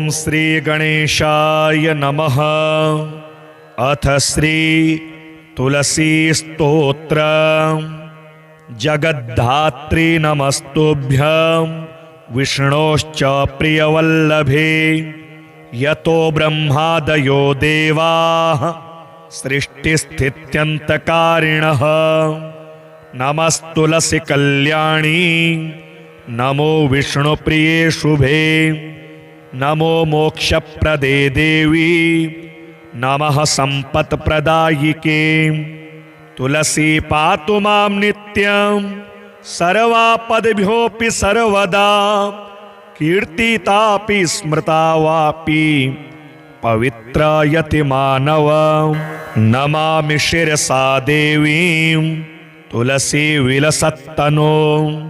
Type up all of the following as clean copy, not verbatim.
ॐ श्री गणेशाय नमः। अथ श्री तुलसी स्तोत्र। जगद्धात्री नमस्तुभ्यं विष्णोश्च प्रियवल्लभे। यतो ब्रह्मादयो देवाः सृष्टिस्थित्यन्तकारिणः। नमस्तुलसी कल्याणी नमो विष्णुप्रिये शुभे। नमो मोक्षप्रदे देवी नमः सम्पत्प्रदायिके। तुलसी पातु मां नित्यं सर्वापद्भ्योऽपि सर्वदा। कीर्तितापि स्मृता वापि पवित्रयति मानव। नमामि शिरसा देवीं तुलसी विलसत्तनो।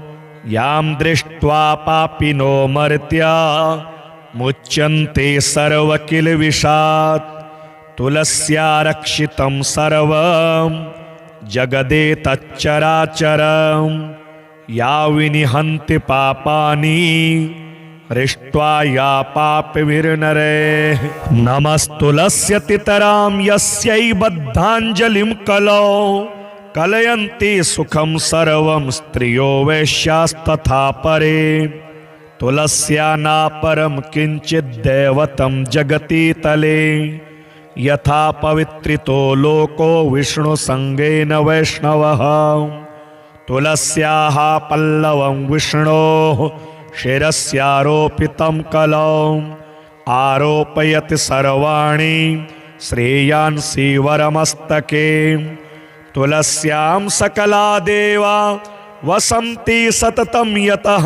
यां दृष्ट्वा पापिनो मर्त्या मुच्यन्ते सर्वकिलविषात्। तुलस्या रक्षितं सर्वं जगदेतच्चराचरं। या विनिहन्ति पापानि हृष्ट्वा या पापविर्नरे। नमस्तुलस्यतितरां यस्यै बद्धाञ्जलिं कलौ। कलयन्ति सुखं सर्वं स्त्रियो वैश्यास्तथा परे। तुलस्या नापरं किञ्चिद्दैवतं जगति तले। यथा पवित्रितो लोको विष्णुसङ्गेन वैष्णवः। तुलस्याः पल्लवं विष्णोः शिरस्यारोपितं कलौ। आरोपयति सर्वाणि श्रेयांसि वरमस्तके। तुलस्यां सकला देवा वसन्ति सततं यतः।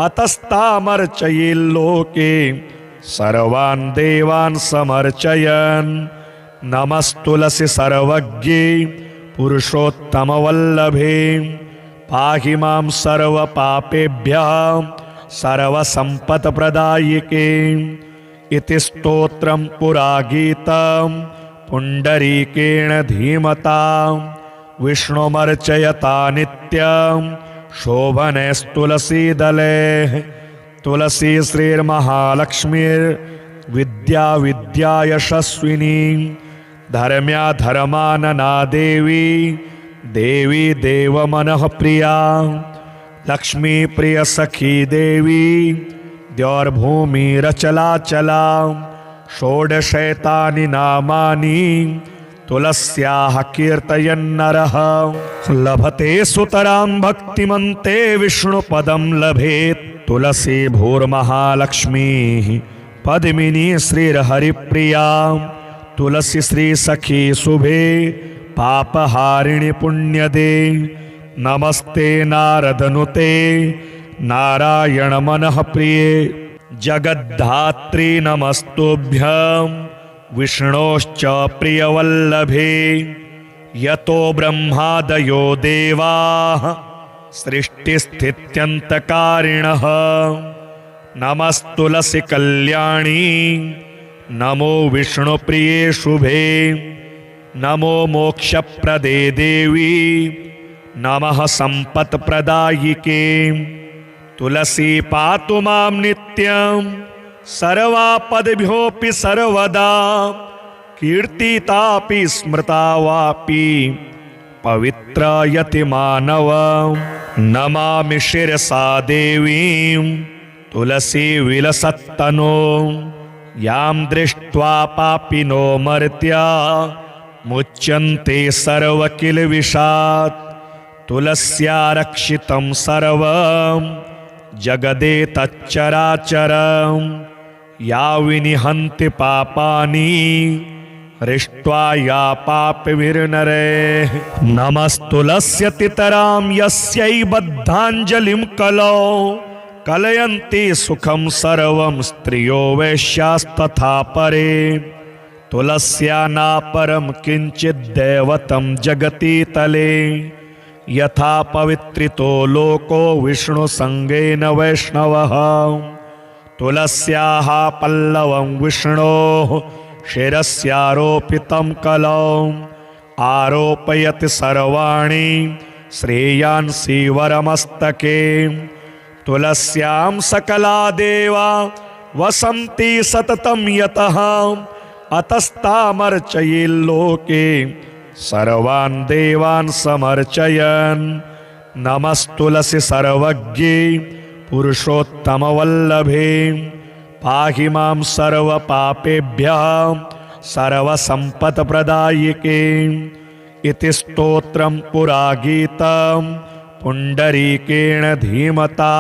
अतस्तामर्चयेल्लोके सर्वान् देवान् समर्चयन्। नमस्तुलसी सर्वज्ञे पुरुषोत्तमवल्लभे। पाहि मां सर्वपापेभ्यः सर्वसम्पत्प्रदायिके। इति स्तोत्रं पुरा गीतं पुण्डरीकेण धीमता। विष्णुमर्चयता नित्यं शोभनैस्तुलसीदले। तुलसी श्रीर्महालक्ष्मीर्विद्या विद्या यशस्विनी। धर्म्या धर्मानना देवी देवी देवमनः प्रिया। लक्ष्मी प्रिय सखी देवी द्यौर्भूमिरचलाचला। षोडशैतानि नामानि तुलस्याः कीर्तयन्नरः। लभते सुतरां भक्तिमन्ते विष्णुपदं लभेत्। तुलसी भूर्महालक्ष्मीः पद्मिनी श्रीर्हरिप्रिया। तुलसी श्री सखी शुभे पापहारिणि पुण्यदे। नमस्ते नारदनुते नारायण मनः प्रिये। जगद्धात्री नमस्तुभ्यं विष्णोश्च प्रियवल्लभे। यतो ब्रह्मादयो देवाः सृष्टिस्थित्यन्तकारिणः। नमस्तुलसी कल्याणी नमो विष्णुप्रिये शुभे। नमो मोक्षप्रदे देवी नमः सम्पत्प्रदायिके। तुलसी पातु मां नित्यं सर्वापद्भ्योऽपि सर्वदा। कीर्तितापि स्मृता वापि पवित्रयति मानव। नमामि शिरसा देवीं तुलसी विलसत्तनो। यां दृष्ट्वा पापिनो मर्त्या मुच्यन्ते सर्वकिलविषात्। तुलस्या रक्षितं सर्वं जगदेतच्चराचरं। या विनिहन्ति पापानि हृष्ट्वा या पापविर्नरे। नमस्तुलस्यतितरां यस्यै बद्धाञ्जलिं कलौ। कलयन्ति सुखं सर्वं स्त्रियो वैश्यास्तथा परे। तुलस्या नापरं किञ्चिद्दैवतं जगति तले। यथा पवित्रितो लोको विष्णुसङ्गेन वैष्णवः। तुलस्याः पल्लवं विष्णोः शिरस्यारोपितं कलौ। आरोपयति सर्वाणि श्रेयांसि वरमस्तके। तुलस्यां सकला देवा वसन्ति सततं यतः अतस्तामर्चयेल्लोके सर्वान् देवान् समर्चयन्। नमस्तुलसि सर्वज्ञे पुरुषोत्तमवल्लभे पाहि मां सर्वपापेभ्यः सर्वसम्पत्प्रदायिके। इति स्तोत्रं पुरा गीतं पुण्डरीकेण धीमता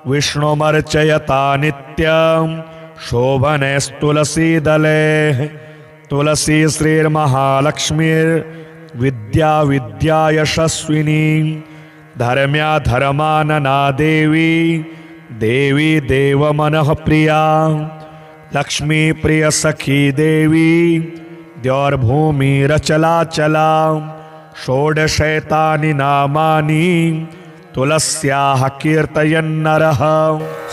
विष्णुमर्चयता नित्यं शोभनैस्तुलसीदले। तुलसी श्रीर्महालक्ष्मीर्विद्या विद्या यशस्विनी धर्म्या धर्मानना देवी देवी देवमनः प्रिया। लक्ष्मी प्रिय सखी देवी द्यौर्भूमिरचलाचला। षोडशैतानि नामानि तुलस्याः कीर्तयन्नरः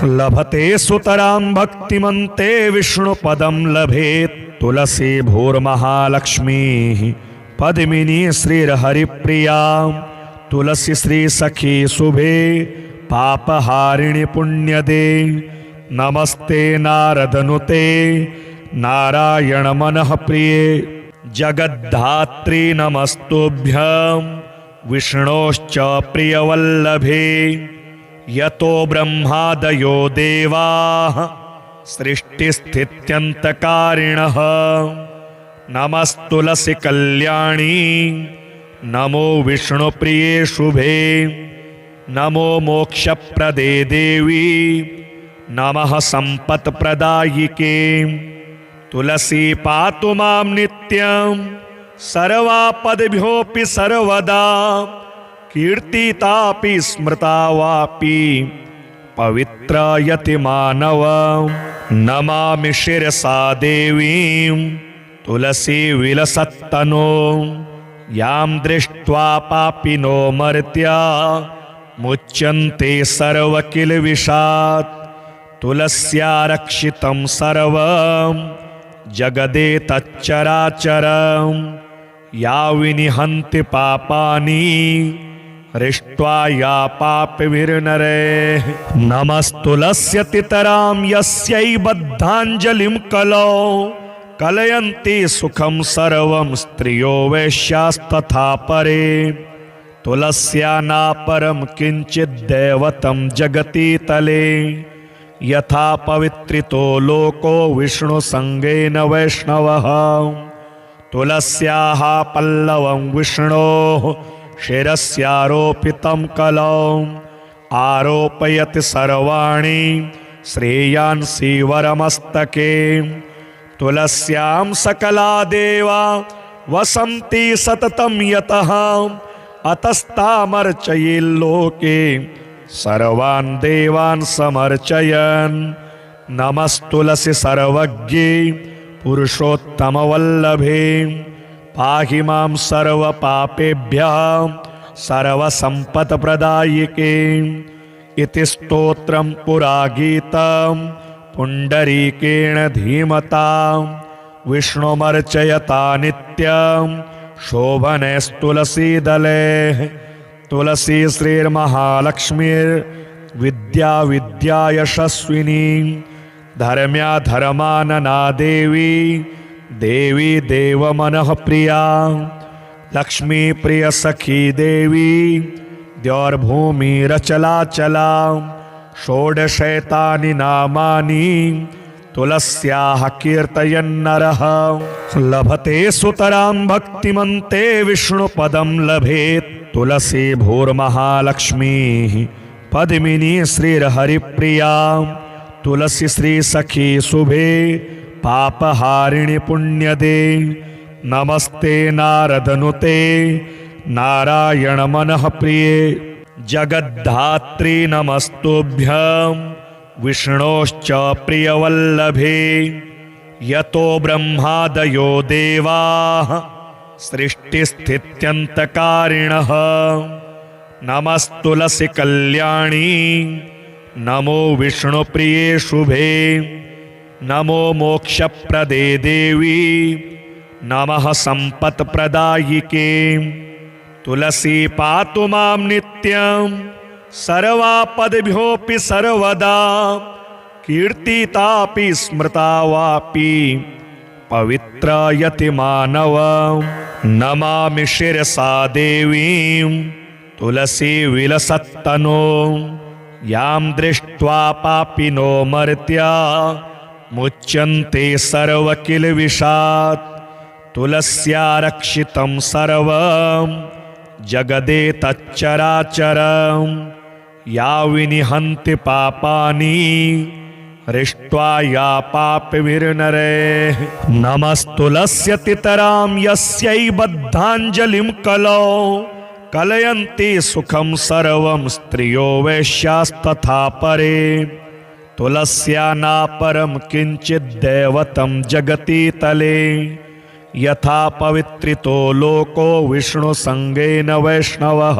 लभते सुतरां भक्तिमन्ते विष्णुपदं लभेत्। तुलसी भूर्महालक्ष्मीः पद्मिनी श्रीर्हरिप्रिया। तुलसी श्री सखी शुभे पापहारिणि पुण्यदे। नमस्ते नारदनुते नारायण मनः प्रिये। जगद्धात्री नमस्तुभ्यं विष्णोश्च प्रियवल्लभे। यतो ब्रह्मादयो देवाः सृष्टिस्थित्यन्तकारिणः। नमस्तुलसी कल्याणी नमो विष्णुप्रिये शुभे। नमो मोक्षप्रदे देवी नमः सम्पत्प्रदायिके। तुलसी पातु मां नित्यं सर्वापद्भ्योऽपि सर्वदा। कीर्तितापि स्मृता वापि पवित्रयति मानव। नमामि शिरसा देवीं तुलसी विलसत्तनो। यां दृष्ट्वा पापिनो मर्त्या मुच्यन्ते सर्वकिल्बिषात्। तुलस्या रक्षितं सर्वं जगदेतच्चराचरं। या विनिहन्ति पापानि हृष्ट्वा या पापविर्नरे। नमस्तुलस्यतितरां यस्यै बद्धाञ्जलिं कलौ। कलयन्ति सुखं सर्वं स्त्रियो वैश्यास्तथा परे। तुलस्या नापरं किञ्चिद्दैवतं जगति तले। यथा पवित्रितो लोको विष्णुसङ्गेन वैष्णवः। तुलस्याः पल्लवं विष्णोः शिरस्यारोपितं कलौ। आरोपयति सर्वाणि श्रेयांसि वरमस्तके। तुलस्यां सकला देवा वसन्ति सततं यतः अतस्तामर्चयेल्लोके सर्वान् देवान् समर्चयन्। नमस्तुलसि सर्वज्ञे पुरुषोत्तमवल्लभे पाहि मां सर्वपापेभ्यः सर्वसम्पत्प्रदायिके। इति स्तोत्रं पुरा गीतं पुण्डरीकेण धीमता विष्णुमर्चयता नित्यं शोभनैस्तुलसीदले। तुलसी श्रीर्महालक्ष्मीर्विद्या विद्या यशस्विनी धर्म्या धर्मानना देवी देवी देवमनः प्रिया। लक्ष्मी प्रिय सखी देवी द्यौर्भूमिरचलाचला। षोडशैतानि नामानि तुलस्याः कीर्तयन्नरः लभते सुतरां भक्तिमन्ते विष्णुपदं लभेत्। तुलसी भूर्महालक्ष्मीः पद्मिनी श्रीर्हरिप्रिया। तुलसी श्री सखी शुभे पापहारिणि पुण्यदे। नमस्ते नारदनुते नारायण मनः प्रिये। जगद्धात्री नमस्तुभ्यं विष्णोश्च प्रियवल्लभे। यतो ब्रह्मादयो देवाः सृष्टिस्थित्यन्तकारिणः। नमस्तुलसी कल्याणी नमो विष्णुप्रिये शुभे। नमो मोक्षप्रदे देवी नमः सम्पत्प्रदायिके। तुलसी पातु मां नित्यं सर्वापद्भ्योऽपि सर्वदा। कीर्तितापि स्मृता वापि पवित्रयति मानव। नमामि शिरसा देवीं तुलसी विलसत्तनो यां दृष्ट्वा पापिनो मर्त्या मुच्यन्ते सर्वकिलविषात्। तुलस्या रक्षितं सर्वं जगदेतच्चराचरं या विनिहन्ति पापानि हृष्ट्वा या पापविर्नरे। नमस्तुलस्यतितरां यस्यै बद्धाञ्जलिं कलौ कलयन्ति सुखं सर्वं स्त्रियो वैश्यास्तथा परे। तुलस्या नापरं किञ्चिद्दैवतं जगति तले यथा पवित्रितो लोको विष्णुसङ्गेन वैष्णवः।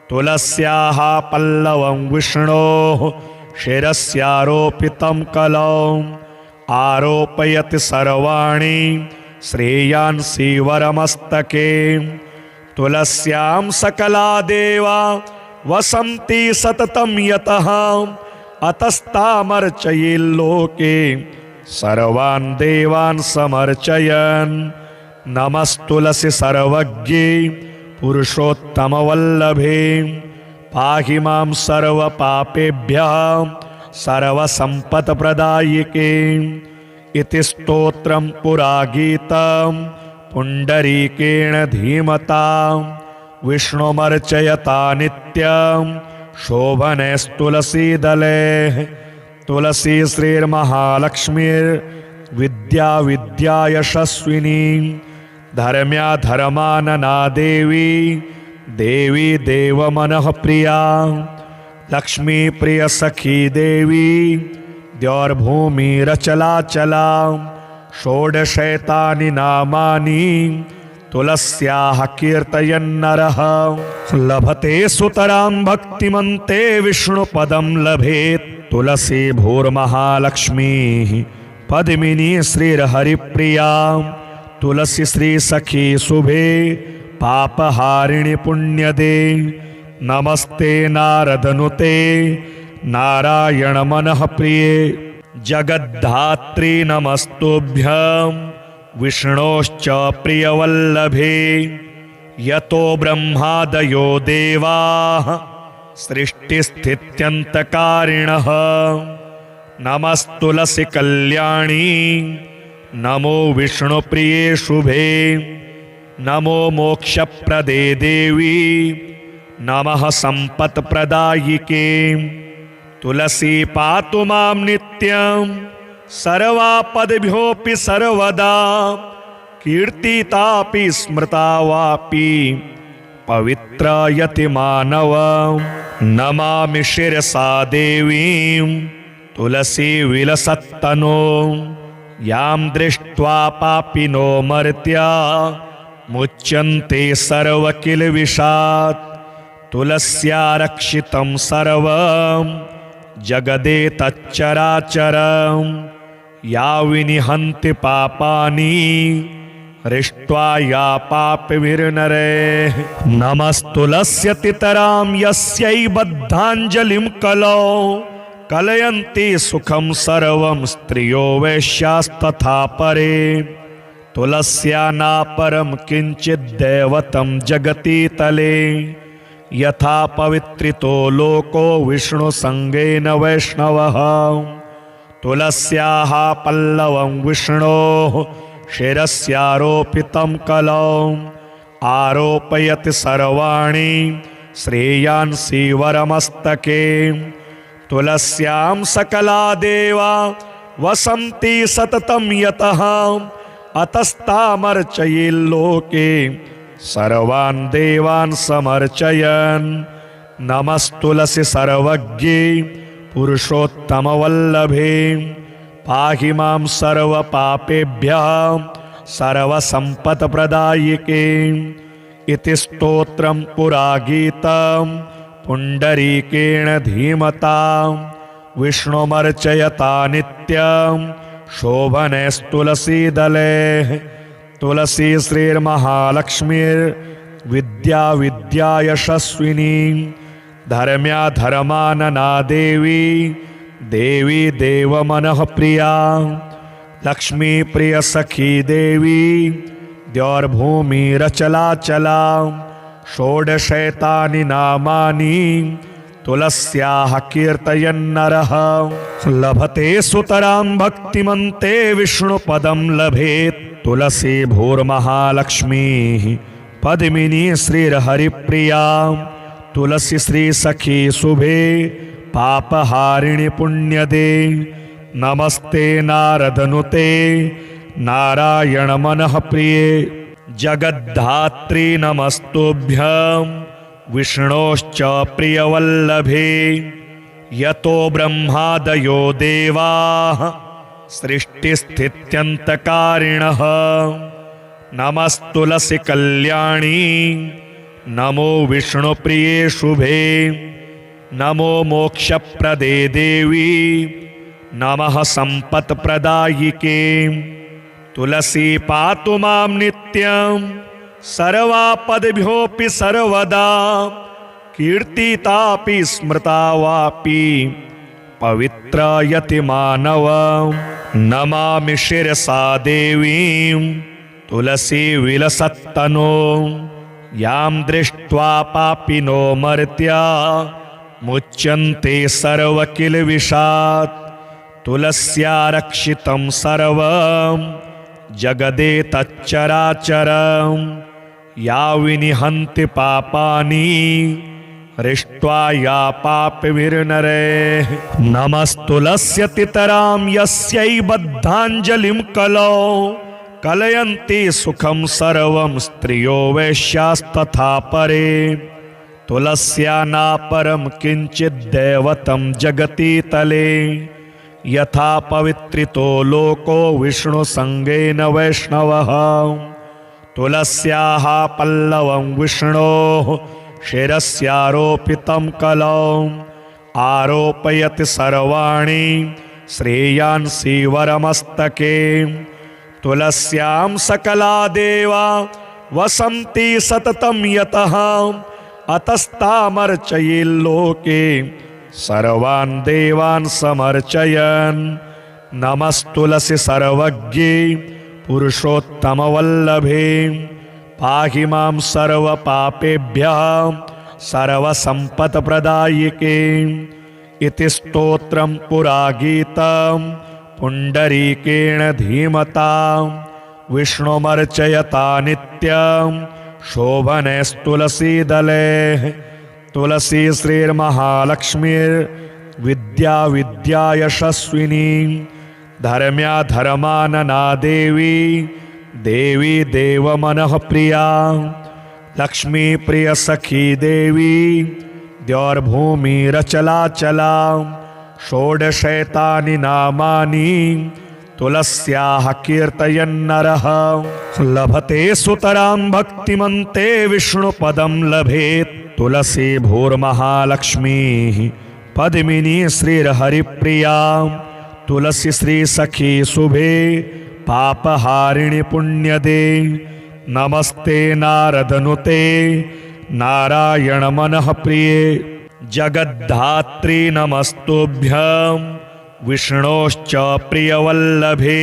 तुलस्याः पल्लवं विष्णोः शिरस्यारोपितं कलौ आरोपयति सर्वाणि श्रेयांसि वरमस्तके। तुलस्यां सकला देवा वसन्ति सततं यतः अतस्तामर्चयेल्लोके सर्वान् देवान् समर्चयन्। नमस्तुलसि सर्वज्ञे पुरुषोत्तमवल्लभे पाहि मां सर्वपापेभ्यः सर्वसम्पत्प्रदायिके। इति स्तोत्रं पुरा गीतं पुण्डरीकेण धीमता विष्णुमर्चयता नित्यं शोभनैस्तुलसीदले। तुलसी श्रीर्महालक्ष्मीर्विद्या विद्या यशस्विनी धर्म्या धर्मानना देवी देवी देवमनः प्रिया। लक्ष्मी प्रिय सखी देवी द्यौर्भूमिरचलाचला। षोडशैतानि नामानि तुलस्याः कीर्तयन्नरः लभते सुतरां भक्तिमन्ते विष्णुपदं लभेत्। तुलसी भूर्महालक्ष्मीः पद्मिनी श्रीर्हरिप्रिया। तुलसी श्री सखी शुभे पापहारिणि पुण्यदे। नमस्ते नारदनुते नारायण मनः प्रिये जगद्धात्री नमस्तुभ्यं विष्णोश्च प्रियवल्लभे। यतो ब्रह्मादयो देवाः सृष्टिस्थित्यन्तकारिणः नमस्तुलसी कल्याणी नमो विष्णुप्रिये शुभे। नमो मोक्षप्रदे देवी नमः सम्पत्प्रदायिके। तुलसी पातु मां नित्यं सर्वापद्भ्योऽपि सर्वदा कीर्तितापि स्मृता वापि पवित्रयति मानव। नमामि शिरसा देवीं तुलसी विलसत्तनो यां दृष्ट्वा पापिनो मर्त्या मुच्यन्ते सर्वकिलविषात्। तुलस्या रक्षितं सर्वं जगदेतच्चराचरं या विनिहन्ति पापानि हृष्ट्वा या पापविर्नरे। नमस्तुलस्यतितरां यस्यै बद्धाञ्जलिं कलौ कलयन्ति सुखं सर्वं स्त्रियो वैश्यास्तथा परे। तुलस्या नापरं किञ्चिद्दैवतं जगति तले यथा पवित्रितो लोको विष्णुसङ्गेन वैष्णवः। तुलस्याः पल्लवं विष्णोः शिरस्यारोपितं कलौ आरोपयति सर्वाणि श्रेयांसि वरमस्तके। तुलस्यां सकला देवा वसन्ति सततं यतः अतस्तामर्चयेल्लोके सर्वान् देवान् समर्चयन्। नमस्तुलसि सर्वज्ञे पुरुषोत्तमवल्लभे पाहि मां सर्वपापेभ्यः सर्वसम्पत्प्रदायिके। इति स्तोत्रं पुरा गीतं पुण्डरीकेण धीमता विष्णुमर्चयता नित्यं शोभनैस्तुलसीदले। तुलसी श्रीर्महालक्ष्मीर्विद्या विद्या यशस्विनी धर्म्या धर्मानना देवी देवी देवमनः प्रिया लक्ष्मी प्रिय सखी देवी द्यौर्भूमिरचलाचला षोडशैतानि नामानि तुलस्याः कीर्तयन्नरः लभते सुतरां भक्तिमन्ते विष्णुपदं लभेत् तुलसी भूर्महालक्ष्मीः पद्मिनी श्रीर्हरिप्रिया तुलसी श्री सखी शुभे पापहारिणि पुण्यदे नमस्ते नारदनुते नारायण मनः प्रिये जगद्धात्री नमस्तुभ्यं विष्णोश्च प्रियवल्लभे यतो ब्रह्मादयो देवाः सृष्टिस्थित्यन्तकारिणः नमस्तुलसी कल्याणी नमो विष्णुप्रिये शुभे नमो मोक्षप्रदे देवी नमः सम्पत्प्रदायिके तुलसी पातु मां नित्यं सर्वापद्भ्योऽपि सर्वदा कीर्तितापि स्मृता वापि पवित्रयति मानव नमामि शिरसा देवीं तुलसी विलसत्तनो यां दृष्ट्वा पापिनो मर्त्या मुच्यन्ते सर्वकिलविषात् तुलस्या रक्षितं सर्वं जगदेतच्चराचरं या विनिहन्ति पापानि हृष्ट्वा या पापविर्नरे नमस्तुलस्यतितरां यस्यै बद्धाञ्जलिं कलौ कलयन्ति सुखं सर्वं स्त्रियो वैश्यास्तथा परे तुलस्या नापरं किञ्चिद्दैवतं जगति तले यथा पवित्रितो लोको विष्णुसङ्गेन वैष्णवः तुलस्याः पल्लवं विष्णोः शिरस्यारोपितं कलौ आरोपयति सर्वाणि श्रेयांसि वरमस्तके तुलस्यां सकला देवा वसन्ति सततं यतः अतस्तामर्चयेल्लोके सर्वान् देवान् समर्चयन् नमस्तुलसी सर्वज्ञे पुरुषोत्तमवल्लभे पाहि मां सर्वपापेभ्यः सर्वसम्पत्प्रदायिके इति स्तोत्रं पुरा गीतं पुण्डरीकेण धीमता विष्णुमर्चयता नित्यं शोभनैस्तुलसीदले तुलसी श्रीर्महालक्ष्मीर्विद्या विद्या यशस्विनी धर्म्या धर्मानना देवी देवी देवमनः प्रिया लक्ष्मी प्रिय सखी देवी द्यौर्भूमिरचलाचला षोडशैतानि नामानि तुलस्याः कीर्तयन्नरः लभते सुतरां भक्तिमन्ते विष्णुपदं लभेत् तुलसी भूर्महालक्ष्मीः पद्मिनी श्रीर्हरिप्रिया तुलसी श्री सखी शुभे पापहारिणि पुण्यदे नमस्ते नारदनुते नारायण मनः प्रिये जगद्धात्री नमस्तुभ्यं विष्णोश्च प्रियवल्लभे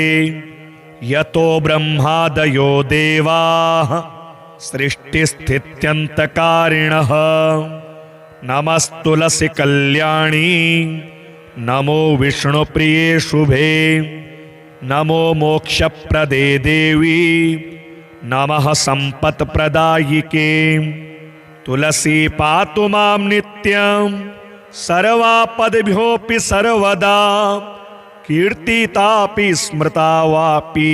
यतो ब्रह्मादयो देवाः सृष्टिस्थित्यन्तकारिणः नमस्तुलसी कल्याणी नमो विष्णुप्रिये शुभे नमो मोक्षप्रदे देवी नमः सम्पत्प्रदायिके तुलसी पातु मां नित्यं सर्वापद्भ्योऽपि सर्वदा कीर्तितापि स्मृता वापि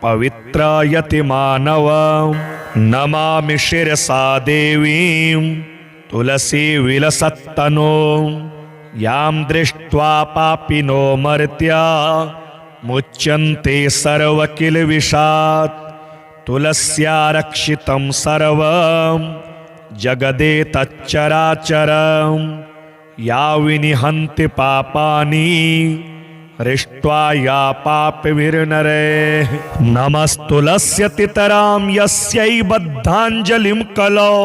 पवित्रयति मानव नमामि शिरसा देवीं तुलसी विलसत्तनो यां दृष्ट्वा पापिनो मर्त्या मुच्यन्ते सर्वकिलविषात् तुलस्या रक्षितं सर्वं जगदेतच्चराचरं या विनिहन्ति पापानि हृष्ट्वा या पापविर्नरे नमस्तुलस्यतितरां यस्यै बद्धाञ्जलिं कलौ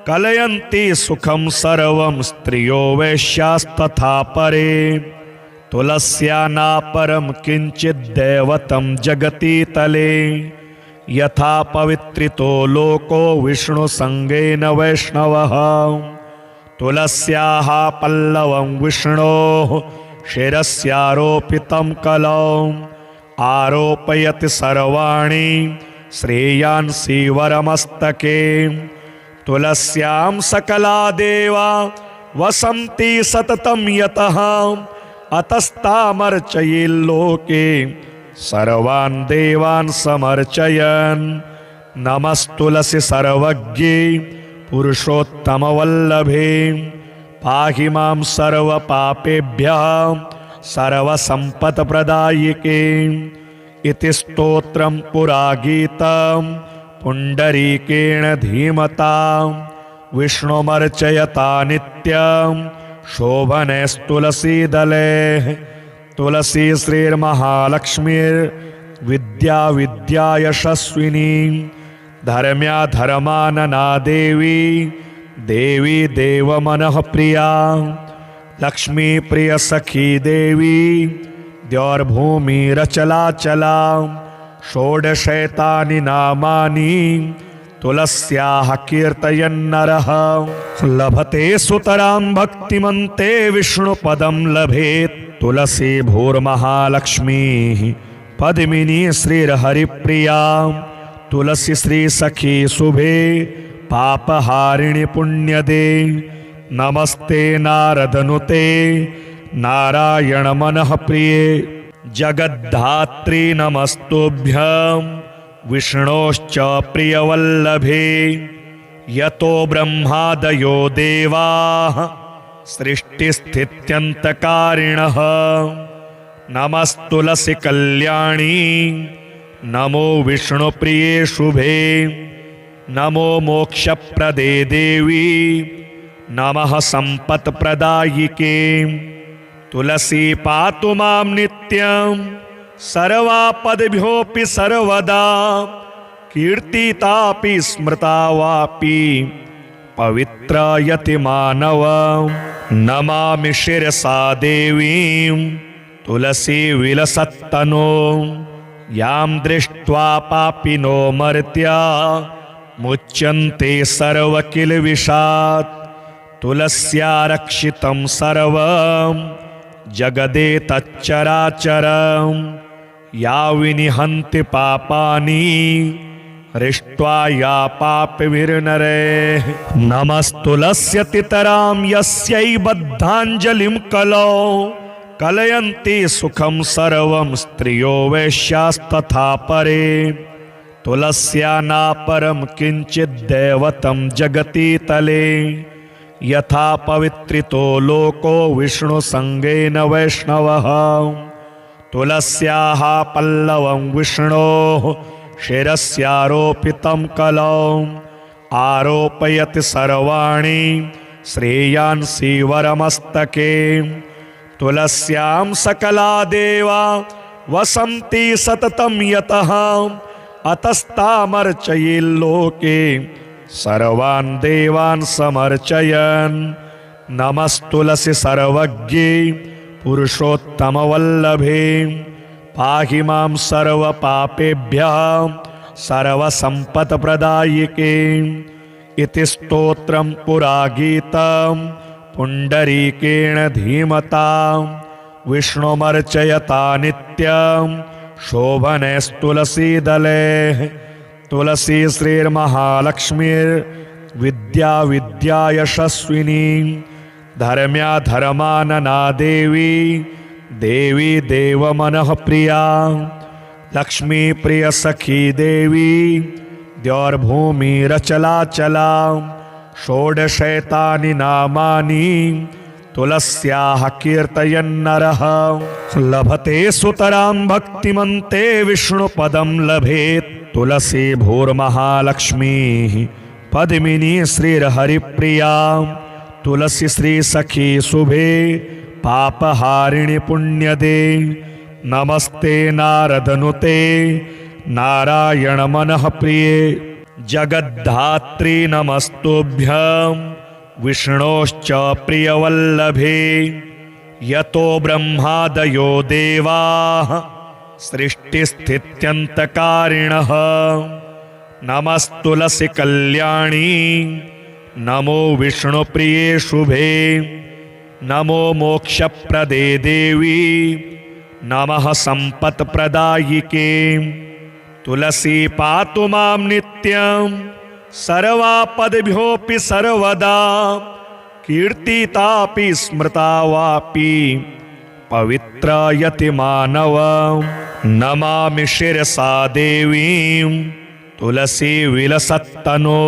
कलयन्ति सुखं सर्वं स्त्रियो वैश्यास्तथा परे तुलस्या नापरं किंचिद्दैवतं जगति तले यथा पवित्रितो लोको विष्णुसंगेन वैष्णवः तुलस्याः पल्लवं विष्णोः शिरस्यारोपितं कलौ आरोपयति सर्वाणि श्रेयांसि वरमस्तके तुलस्यां सकला देवा वसन्ति सततं यतः अतस्तामर्चयेल्लोके सर्वान् देवान् समर्चयन् नमस्तुलसि सर्वज्ञे पुरुषोत्तमवल्लभे पाहि मां सर्वपापेभ्यः सर्वसम्पत्प्रदायिके इति स्तोत्रं पुरा गीतं पुण्डरीकेण धीमता विष्णुमर्चयता नित्यं शोभनैस्तुलसीदले तुलसी श्रीर्महालक्ष्मीर्विद्या विद्या यशस्विनी धर्म्या धर्मानना देवी देवी देवमनः प्रिया लक्ष्मी प्रिय सखी देवी द्यौर्भूमिरचलाचला षोडशैतानि नामानि तुलस्याः कीर्तयन्नरः लभते सुतरां भक्तिमन्ते विष्णुपदं लभेत् तुलसी भूर्महालक्ष्मीः पद्मिनी श्रीर्हरिप्रिया तुलसी श्री सखी शुभे पापहारिणि पुण्यदे नमस्ते नारदनुते नारायण मनः प्रिये जगद्धात्री नमस्तुभ्यं विष्णोश्च प्रियवल्लभे यतो ब्रह्मादयो देवाः सृष्टिस्थित्यन्तकारिणः नमस्तुलसी कल्याणी नमो विष्णुप्रिये शुभे नमो मोक्षप्रदे देवी नमः सम्पत्प्रदायिके तुलसी पातु मां नित्यं सर्वापद्भ्योऽपि सर्वदा कीर्तितापि स्मृता वापि पवित्रयति मानवं नमामि शिरसा देवीं तुलसी विलसत्तनो यां दृष्ट्वा पापिनो मर्त्या मुच्यन्ते सर्वकिल्बिषात् तुलस्या रक्षितं सर्वं जगदेतच्चराचरं या विनिहन्ति पापानि हृष्ट्वा या पापविर्नरे नमस्तुलस्यतितरां यस्यै बद्धाञ्जलिं कलौ कलयन्ति सुखं सर्वं स्त्रियो वैश्यास्तथा परे तुलस्या नापरं किंचिद्दैवतं जगति तले यथा पवित्रितो लोको विष्णुसंगेन वैष्णवः तुलस्याः पल्लवं विष्णोः शिरस्यारोपितं कलौ आरोपयति सर्वाणि श्रेयांसि वरमस्तके तुलस्यां सकला देवा वसन्ति सततं यतः अतस्तामर्चयेल्लोके सर्वान् देवान् समर्चयन् नमस्तुलसि सर्वज्ञे पुरुषोत्तमवल्लभे पाहि मां सर्वपापेभ्यः सर्वसम्पत्प्रदायिके इति स्तोत्रं पुरा गीतं पुण्डरीकेण धीमता विष्णुमर्चयता नित्यं शोभनैस्तुलसीदले तुलसी श्रीर्महालक्ष्मीर्विद्या विद्या यशस्विनी धर्म्या धर्मानना देवी देवी देवमनः प्रिया लक्ष्मी प्रिय सखी देवी द्यौर्भूमिरचलाचला षोडशैतानि नामानि तुलस्याः कीर्तयन्नरः लभते सुतरां भक्तिमन्ते विष्णुपदं लभेत् तुलसी भूर्महालक्ष्मीः पद्मिनी श्रीर्हरिप्रिया तुलसी श्री सखी शुभे पापहारिणि पुण्यदे नमस्ते नारदनुते नारायण मनः प्रिये जगद्धात्री नमस्तुभ्यं विष्णोश्च प्रियवल्लभे यतो ब्रह्मादयो देवाः सृष्टिस्थित्यन्तकारिणः नमस्तुलसी कल्याणी नमो विष्णुप्रिये शुभे नमो मोक्षप्रदे देवी नमः सम्पत्प्रदायिके तुलसी पातु मां नित्यं सर्वापद्भ्योऽपि सर्वदा कीर्तितापि स्मृता वापि पवित्रयति मानवं नमामि शिरसा देवीं तुलसी विलसत्तनो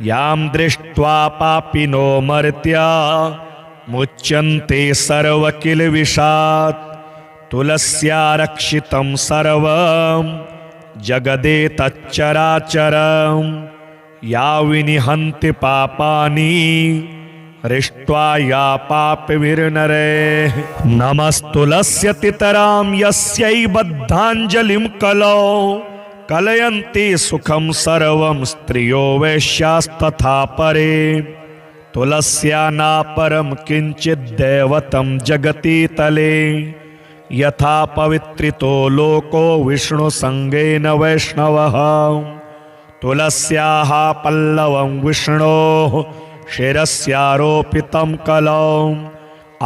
यां दृष्ट्वा पापिनो मर्त्या मुच्यन्ते सर्वकिल्बिषात् तुलस्या रक्षितं सर्वं जगदेतच्चराचरं या विनिहन्ति पापानि हृष्ट्वा या पापविर्नरे नमस्तुलस्यतितरां यस्यै बद्धाञ्जलिं कलौ कलयन्ति सुखं सर्वं स्त्रियो वैश्यास्तथा परे तुलस्या नापरं किञ्चिद्दैवतं जगति तले यथा पवित्रितो लोको विष्णुसङ्गेन वैष्णवः तुलस्याः पल्लवं विष्णोः शिरस्यारोपितं कलौ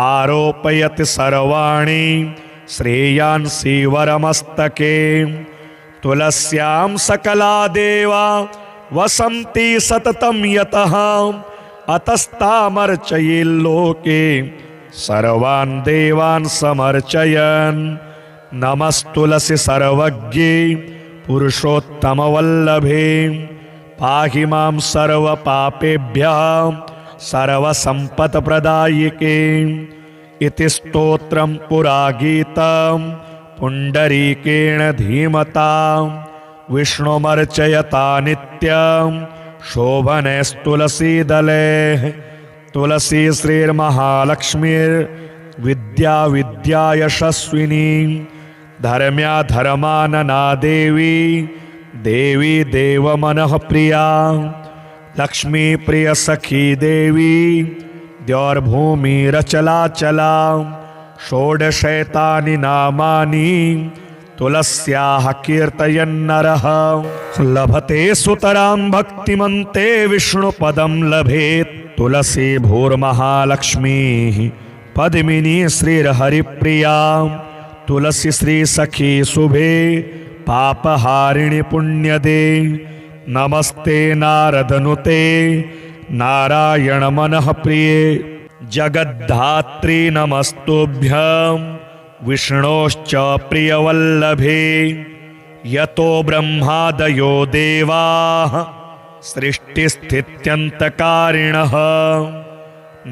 आरोपयति सर्वाणि श्रेयांसि वरमस्तके तुलस्यां सकला देवा वसन्ति सततं यतः अतस्तामर्चयेल्लोके सर्वान् देवान् समर्चयन् नमस्तुलसी सर्वज्ञे पुरुषोत्तमवल्लभे पाहि मां सर्वपापेभ्यः सर्वसम्पत्प्रदायिके इति स्तोत्रं पुरा गीतं पुण्डरीकेण धीमता विष्णुमर्चयता नित्यं शोभनैस्तुलसीदले तुलसी श्रीर्महालक्ष्मीर्विद्या विद्या यशस्विनी धर्म्या धर्मानना देवी देवी देवमनः प्रिया लक्ष्मी प्रिय सखी देवी द्यौर्भूमिरचलाचला षोडशैतानि नामानि तुलस्याः कीर्तयन्नरः लभते सुतरां भक्तिमन्ते विष्णुपदं लभेत् तुलसी भूर्महालक्ष्मीः पद्मिनी श्रीर्हरिप्रिया तुलसी श्री सखी शुभे पापहारिणि पुण्यदे नमस्ते नारदनुते नारायण मनः प्रिये जगद्धात्री नमस्तुभ्यं विष्णोश्च प्रियवल्लभे यतो ब्रह्मादयो देवाः सृष्टिस्थित्यन्तकारिणः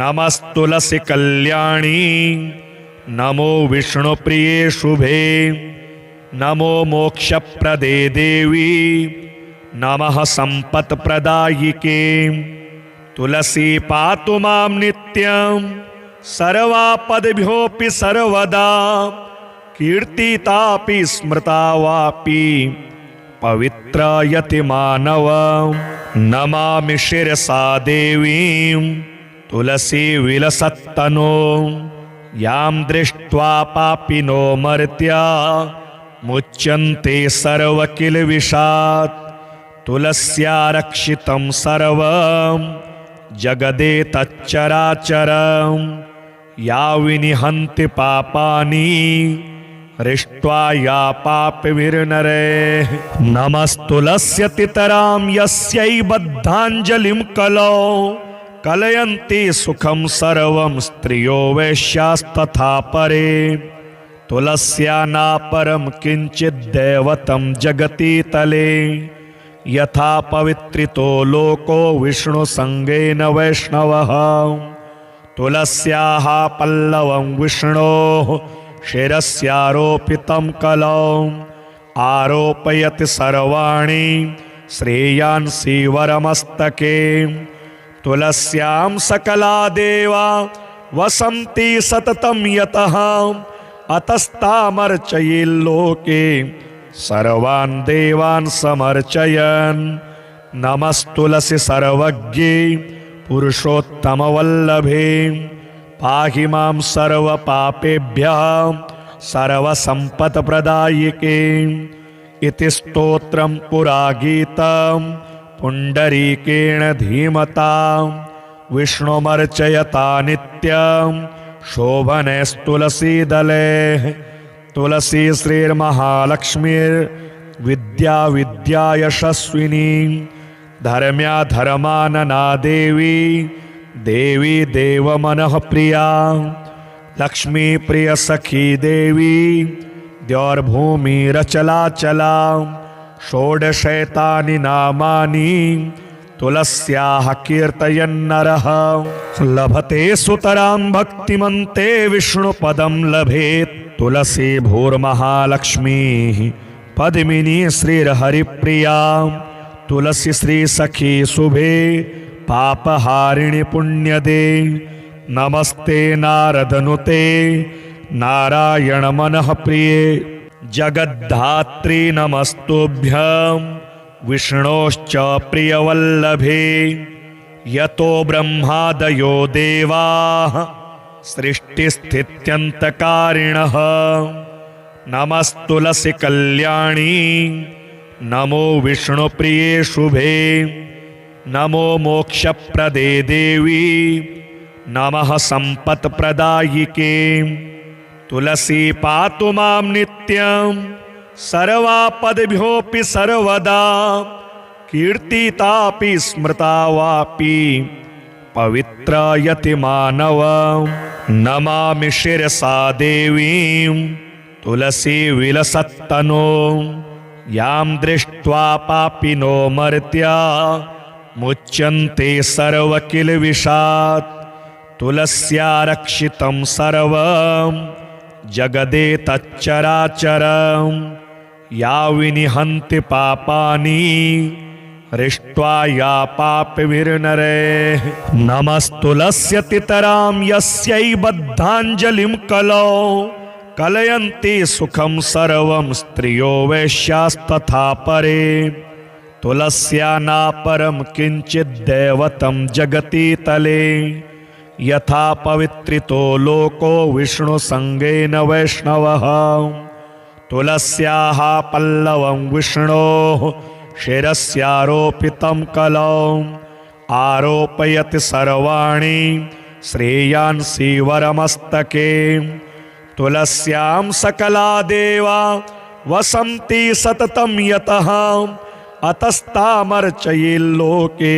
नमस्तुलसी कल्याणी नमो विष्णुप्रिये शुभे नमो मोक्षप्रदे देवी नमः सम्पत्प्रदायिके तुलसी पातु मां नित्यं सर्वापद्भ्योऽपि सर्वदा कीर्तितापि स्मृता वापि पवित्रयति मानवं नमामि शिरसा देवीं तुलसी विलसत्तनो यां दृष्ट्वा पापिनो मर्त्या मुच्यन्ते सर्वकिल्बिषात् तुलस्या रक्षितं सर्वं जगदेतच्चराचरं या विनिहन्ति पापानि हृष्ट्वा या पापविर्नरे नमस्तुलस्यतितरां यस्यै बद्धाञ्जलिं कलौ कलयन्ति सुखं सर्वं स्त्रियो वैश्यास्तथा परे तुलस्या नापरं किञ्चिद्दैवतं जगति तले यथा पवित्रितो लोको विष्णुसङ्गेन वैष्णवः तुलस्याः पल्लवं विष्णोः शिरस्यारोपितं कलौ आरोपयति सर्वाणि श्रेयांसि वरमस्तके तुलस्यां सकला देवा वसन्ति सततं यतः अतस्तामर्चयेल्लोके सर्वान् देवान् समर्चयन् नमस्तुलसी सर्वज्ञे पुरुषोत्तमवल्लभे पाहि मां सर्वपापेभ्यः सर्वसम्पत्प्रदायिके इति स्तोत्रं पुरागीतं पुण्डरीकेण धीमता विष्णुमर्चयता नित्यं शोभनैस्तुलसीदले तुलसी श्रीर्महालक्ष्मीर्विद्या विद्या यशस्विनी धर्म्या धर्मानना देवी देवी देवमनः प्रिया लक्ष्मी प्रिय सखी देवी द्यौर्भूमिरचलाचला षोडशैतानि नामानि तुलस्याः कीर्तयन्नरः लभते सुतरां भक्तिमन्ते विष्णुपदं लभेत् तुलसी भूर्महालक्ष्मीः पद्मिनी श्रीर्हरिप्रिया तुलसी श्री सखी शुभे पापहारिणि पुण्यदे नमस्ते नारदनुते नारायण मनः प्रिये जगद्धात्री नमस्तुभ्यं विष्णोश्च प्रियवल्लभे यतो ब्रह्मादयो देवाः सृष्टिस्थित्यन्तकारिणः नमस्तुलसी कल्याणी नमो विष्णुप्रिये शुभे नमो मोक्षप्रदे देवी नमः सम्पत्प्रदायिके तुलसी पातु मां नित्यं सर्वापद्भ्योऽपि सर्वदा कीर्तितापि स्मृता वापि पवित्रयति मानव नमामि शिरसा देवीं तुलसी विलसत्तनो यां दृष्ट्वा पापिनो मर्त्या मुच्यन्ते सर्वकिल्बिषात् तुलस्या रक्षितं सर्वं जगदेतच्चराचरं या विनिहन्ति पापानि हृष्ट्वा या पापविर्नरे नमस्तुलस्यतितरां यस्यै बद्धाञ्जलिं कलौ कलयन्ति सुखं सर्वं स्त्रियो वैश्यास्तथा परे तुलस्या नापरं किञ्चिद्दैवतं जगति तले यथा पवित्रितो लोको विष्णुसङ्गेन वैष्णवः तुलस्याः पल्लवं विष्णोः शिरस्यारोपितं कलौ आरोपयति सर्वाणि श्रेयांसि वरमस्तके तुलस्यां सकला देवा वसन्ति सततं यतः अतस्तामर्चयेल्लोके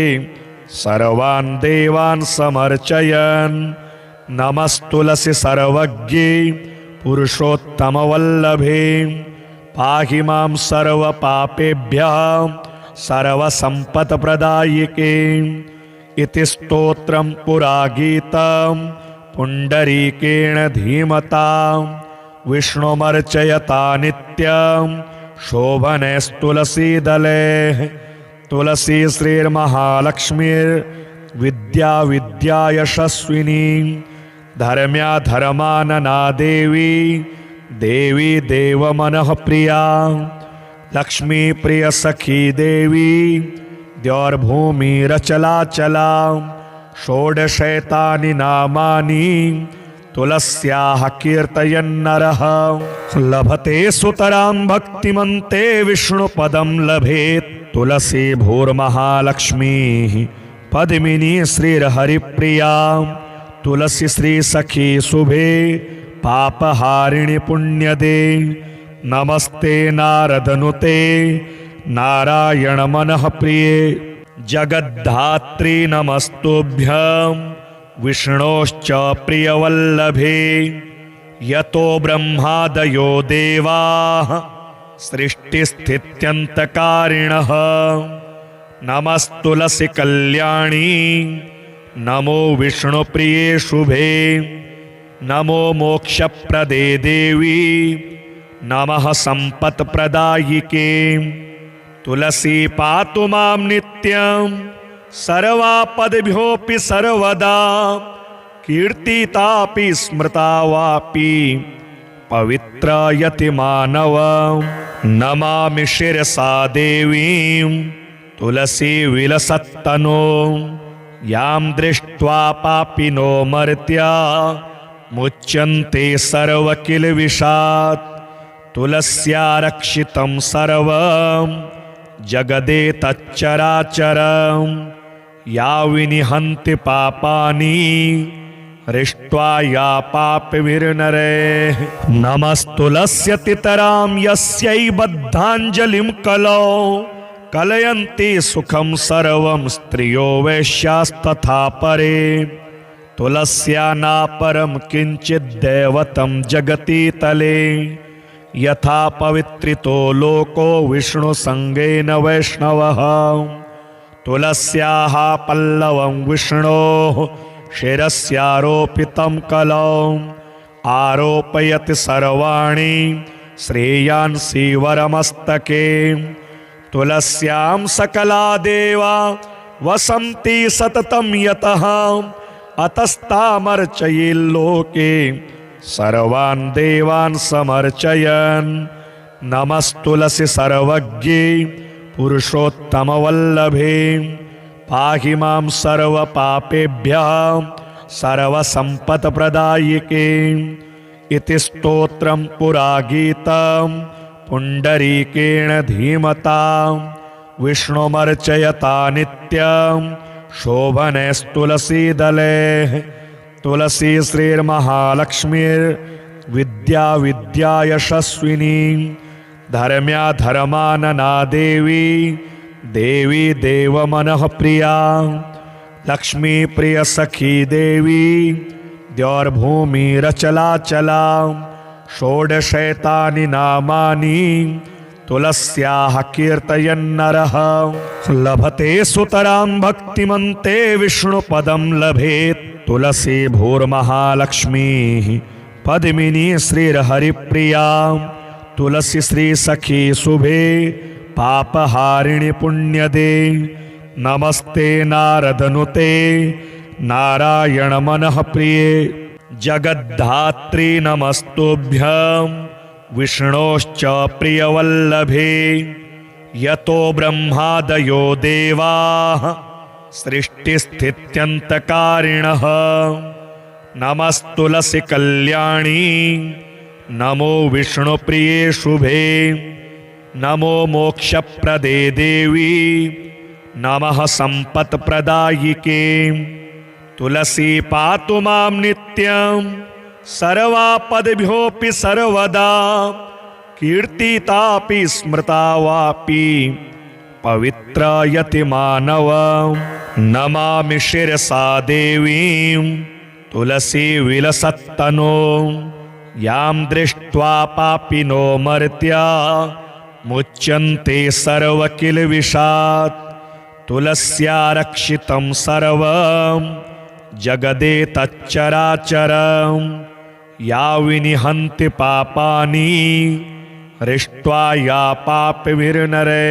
सर्वान् देवान् समर्चयन् नमस्तुलसी सर्वज्ञे पुरुषोत्तमवल्लभे पाहि मां सर्वपापेभ्यः सर्वसम्पत्प्रदायिके इति स्तोत्रं पुरागीतं पुण्डरीकेण धीमता विष्णुमर्चयता नित्यं शोभनैस्तुलसीदले तुलसी श्रीर्महालक्ष्मीर्विद्या विद्या यशस्विनी धर्म्या धर्मानना देवी देवी देवमनः प्रिया लक्ष्मी प्रिय सखी देवी द्यौर्भूमिरचलाचला षोडशैतानि नामानि तुलस्याः कीर्तयन्नरः लभते सुतरां भक्तिमन्ते विष्णुपदं लभेत् तुलसी भूर्महालक्ष्मीः पद्मिनी श्रीर्हरिप्रिया तुलसी श्री सखी शुभे पापहारिणि पुण्यदे नमस्ते नारदनुते नारायण मनः प्रिये जगद्धात्री नमस्तुभ्यं विष्णोश्च प्रियवल्लभे यतो ब्रह्मादयो देवाः सृष्टिस्थित्यन्तकारिणः नमस्तुलसी कल्याणी नमो विष्णुप्रिये शुभे नमो मोक्षप्रदे देवी नमः सम्पत्प्रदायिके तुलसी पातु मां नित्यं सर्वापद्भ्योऽपि सर्वदा कीर्तितापि स्मृता वापि पवित्रयति मानव नमामि शिरसा देवीं तुलसी विलसत्तनो यां दृष्ट्वा पापिनो मर्त्या मुच्यन्ते सर्वकिलविषात् तुलस्या रक्षितं सर्वं जगदेतच्चराचरं या विनिहन्ति पापानि हृष्ट्वा या पापविर्नरे नमस्तुलस्यतितरां यस्यै बद्धाञ्जलिं कलौ कलयन्ति सुखं सर्वं स्त्रियो वैश्यास्तथा परे तुलस्या नापरं किञ्चिद्दैवतं जगति तले यथा पवित्रितो लोको विष्णुसङ्गेन वैष्णवः तुलस्याः पल्लवं विष्णोः शिरस्यारोपितं कलौ आरोपयति सर्वाणि श्रेयांसि वरमस्तके तुलस्यां सकला देवा वसन्ति सततं यतः अतस्तामर्चयेल्लोके सर्वान् देवान् समर्चयन् नमस्तुलसि सर्वज्ञे पुरुषोत्तमवल्लभे पाहि मां सर्वपापेभ्यः सर्वसम्पत्प्रदायिके इति स्तोत्रं पुरा गीतं पुण्डरीकेण धीमता विष्णुमर्चयता नित्यं शोभनैस्तुलसीदले तुलसी श्रीर्महालक्ष्मीर्विद्या विद्या यशस्विनी धर्म्या धर्मानना देवी देवी देवमनः प्रिया लक्ष्मी प्रिय सखी देवी द्यौर्भूमिरचलाचला षोडशैतानि नामानि तुलस्याः कीर्तयन्नरः लभते सुतरां भक्तिमन्ते विष्णुपदं लभेत् तुलसी भूर्महालक्ष्मीः पद्मिनी श्रीर्हरिप्रिया तुलसी श्री सखी शुभे पापहारिणि पुण्यदे नमस्ते नारदनुते नारायण मनः प्रिये जगद्धात्री नमस्तुभ्यं विष्णोश्च प्रियवल्लभे यतो ब्रह्मादयो देवाः सृष्टिस्थित्यन्तकारिणः नमस्तुलसी कल्याणी नमो विष्णुप्रिये शुभे नमो मोक्षप्रदे देवी नमः सम्पत्प्रदायिके तुलसी पातु मां नित्यं सर्वापद्भ्योऽपि सर्वदा कीर्तितापि स्मृता वापि पवित्रयति मानवं नमामि शिरसा देवीं तुलसी विलसत्तनो यां दृष्ट्वा पापिनो मर्त्या मुच्यन्ते सर्वकिलविषात् तुलस्या रक्षितं सर्वं जगदेतच्चराचरं या विनिहन्ति पापानि हृष्ट्वा या पापविर्नरे